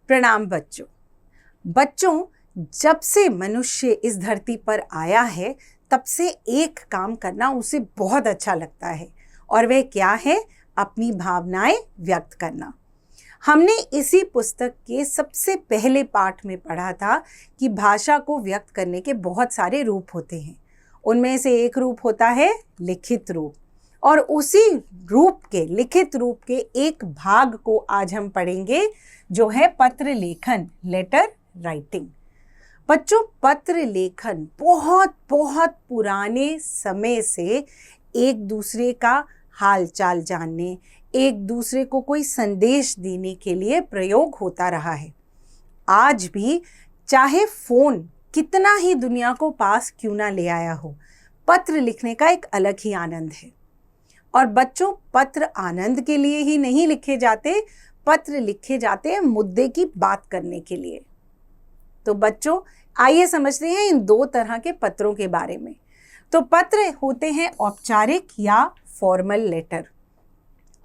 प्रणाम बच्चों। बच्चों, जब से मनुष्य इस धरती पर आया है तब से एक काम करना उसे बहुत अच्छा लगता है, और वह क्या है? अपनी भावनाएं व्यक्त करना। हमने इसी पुस्तक के सबसे पहले पाठ में पढ़ा था कि भाषा को व्यक्त करने के बहुत सारे रूप होते हैं। उनमें से एक रूप होता है लिखित रूप, और उसी रूप के लिखित रूप के एक भाग को आज हम पढ़ेंगे, जो है पत्र लेखन, लेटर राइटिंग। बच्चों, पत्र लेखन बहुत बहुत पुराने समय से एक दूसरे का हाल चाल जानने, एक दूसरे को कोई संदेश देने के लिए प्रयोग होता रहा है। आज भी चाहे फोन कितना ही दुनिया को पास क्यों ना ले आया हो, पत्र लिखने का एक अलग ही आनंद है। और बच्चों, पत्र आनंद के लिए ही नहीं लिखे जाते, पत्र लिखे जाते हैं मुद्दे की बात करने के लिए। तो बच्चों, आइए समझते हैं इन दो तरह के पत्रों के बारे में। तो पत्र होते हैं औपचारिक या फॉर्मल लेटर।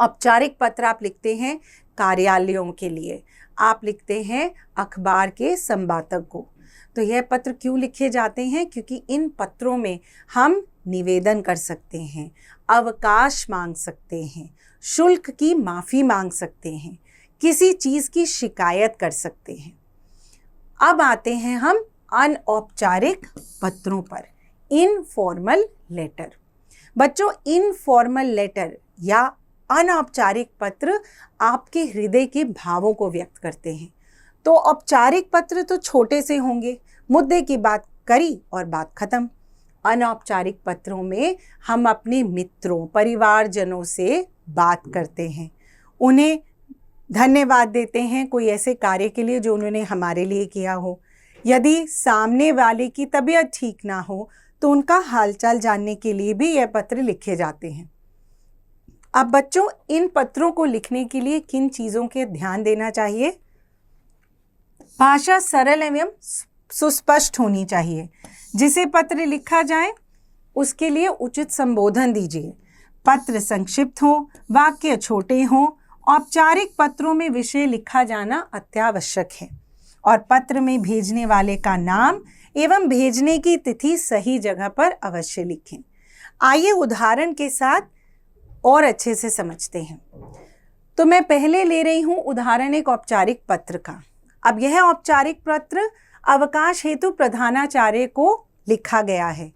औपचारिक पत्र आप लिखते हैं कार्यालयों के लिए, आप लिखते हैं अखबार के संपादक को। तो यह पत्र क्यों लिखे जाते हैं? क्योंकि इन पत्रों में हम निवेदन कर सकते हैं, अवकाश मांग सकते हैं, शुल्क की माफ़ी मांग सकते हैं, किसी चीज़ की शिकायत कर सकते हैं। अब आते हैं हम अनौपचारिक पत्रों पर, इनफॉर्मल लेटर। बच्चों, इनफॉर्मल लेटर या अनौपचारिक पत्र आपके हृदय के भावों को व्यक्त करते हैं। तो औपचारिक पत्र तो छोटे से होंगे, मुद्दे की बात करी और बात खत्म। अनौपचारिक पत्रों में हम अपने मित्रों, परिवारजनों से बात करते हैं, उन्हें धन्यवाद देते हैं कोई ऐसे कार्य के लिए जो उन्होंने हमारे लिए किया हो। यदि सामने वाले की तबीयत ठीक ना हो तो उनका हालचाल जानने के लिए भी यह पत्र लिखे जाते हैं। अब बच्चों, इन पत्रों को लिखने के लिए किन चीज़ों के ध्यान देना चाहिए? भाषा सरल एवं सुस्पष्ट होनी चाहिए। जिसे पत्र लिखा जाए उसके लिए उचित संबोधन दीजिए। पत्र संक्षिप्त हो, वाक्य छोटे हों। औपचारिक पत्रों में विषय लिखा जाना अत्यावश्यक है, और पत्र में भेजने वाले का नाम एवं भेजने की तिथि सही जगह पर अवश्य लिखें। आइए उदाहरण के साथ और अच्छे से समझते हैं। तो मैं पहले ले रही हूँ उदाहरण एक औपचारिक पत्र का। अब यह औपचारिक पत्र अवकाश हेतु प्रधानाचार्य को लिखा गया है।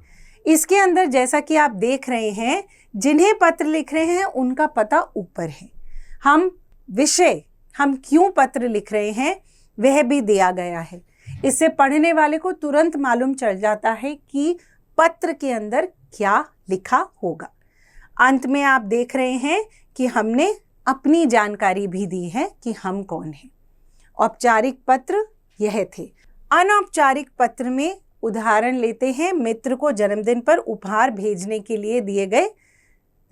इसके अंदर जैसा कि आप देख रहे हैं, जिन्हें पत्र लिख रहे हैं उनका पता ऊपर है। हम विषय, हम क्यों पत्र लिख रहे हैं, वह भी दिया गया है। इससे पढ़ने वाले को तुरंत मालूम चल जाता है कि पत्र के अंदर क्या लिखा होगा। अंत में आप देख रहे हैं कि हमने अपनी जानकारी भी दी है कि हम कौन हैं। औपचारिक पत्र यह थे। अनौपचारिक पत्र में उदाहरण लेते हैं मित्र को जन्मदिन पर उपहार भेजने के लिए दिए गए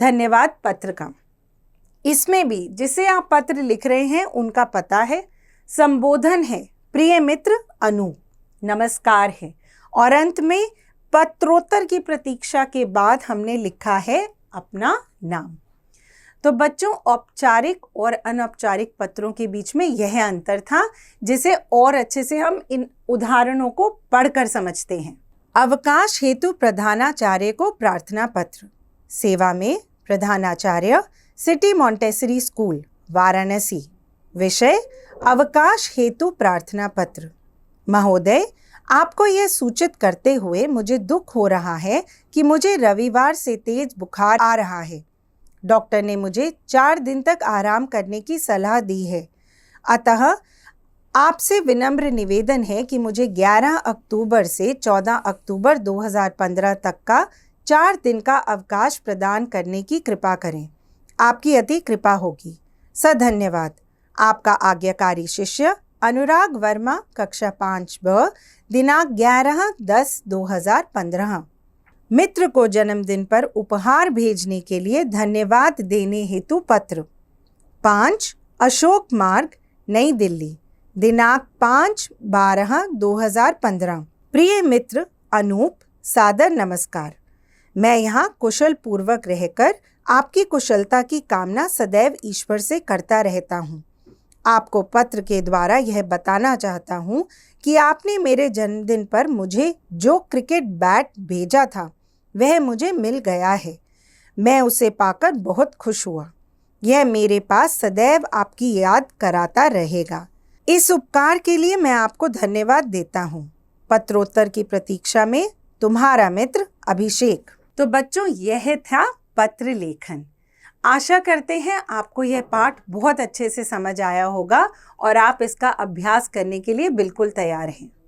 धन्यवाद पत्र का। इसमें भी जिसे आप पत्र लिख रहे हैं उनका पता है, संबोधन है प्रिय मित्र अनु, नमस्कार है, और अंत में पत्रोत्तर की प्रतीक्षा के बाद हमने लिखा है अपना नाम। तो बच्चों, औपचारिक और अनौपचारिक पत्रों के बीच में यह अंतर था, जिसे और अच्छे से हम इन उदाहरणों को पढ़कर समझते हैं। अवकाश हेतु प्रधानाचार्य को प्रार्थना पत्र। सेवा में प्रधानाचार्य, सिटी मॉन्टेसरी स्कूल, वाराणसी। विषय अवकाश हेतु प्रार्थना पत्र। महोदय, आपको यह सूचित करते हुए मुझे दुख हो रहा है कि मुझे रविवार से तेज बुखार आ रहा है। डॉक्टर ने मुझे 4 दिन तक आराम करने की सलाह दी है। अतः आपसे विनम्र निवेदन है कि मुझे 11 अक्टूबर से 14 अक्टूबर 2015 तक का 4 दिन का अवकाश प्रदान करने की कृपा करें। आपकी अति कृपा होगी। सधन्यवाद। आपका आज्ञाकारी शिष्य अनुराग वर्मा, कक्षा 5ब, दिनांक 11/10/2015। मित्र को जन्मदिन पर उपहार भेजने के लिए धन्यवाद देने हेतु पत्र। 5 अशोक मार्ग, नई दिल्ली, दिनांक 5/12/2015। प्रिय मित्र अनूप, सादर नमस्कार। मैं यहाँ कुशल पूर्वक रहकर आपकी कुशलता की कामना सदैव ईश्वर से करता रहता हूँ। आपको पत्र के द्वारा यह बताना चाहता हूँ कि आपने मेरे जन्मदिन पर मुझे जो क्रिकेट बैट भेजा था वह मुझे मिल गया है। मैं उसे पाकर बहुत खुश हुआ। यह मेरे पास सदैव आपकी याद कराता रहेगा। इस उपकार के लिए मैं आपको धन्यवाद देता हूँ। पत्रोत्तर की प्रतीक्षा में, तुम्हारा मित्र अभिषेक। तो बच्चों, यह था पत्र लेखन। आशा करते हैं आपको यह पाठ बहुत अच्छे से समझ आया होगा और आप इसका अभ्यास करने के लिए बिल्कुल तैयार हैं।